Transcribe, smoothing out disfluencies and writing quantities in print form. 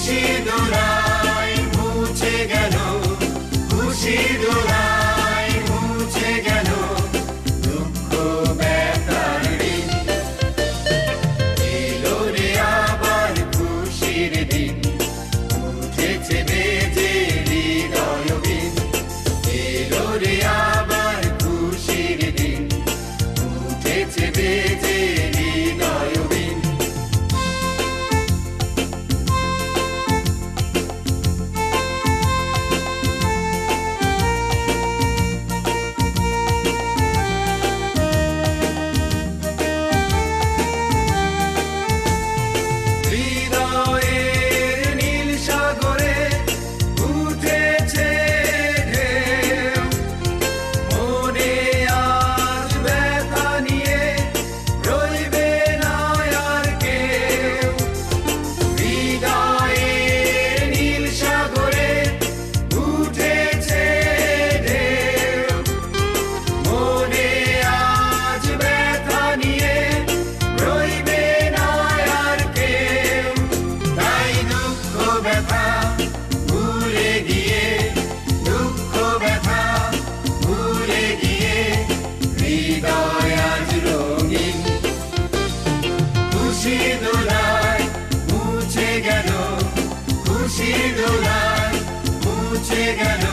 খুশি দোলায় মুছে গেল, খুশি দোলায় মুছে গেল দুঃখ ব্যথার ঋণ। এলো রে আবার খুশির দিন, উঠেছে বেজে হৃদয় বীণ। এলো রে আবার খুশির দিন, উঠেছে বেজে হৃদয় বীণ। হৃদয়ের নীল সাগরে উঠেছে ঢেউ, মনে আজ ব্যথা নিয়ে রইবে না আর কেউ। হৃদয়ের নীল সাগরে উঠেছে ঢেউ, মনে আজ ব্যথা নিয়ে রইবে না আর কেউ। তাই দুঃখ ব্যথা ভুলে গিয়ে, দুঃখ ব্যথা ভুলে গিয়ে হৃদয় আজ রঙিন। খুশি দোলায় মুছে গেল, খুশি দোলায় মুছে গেল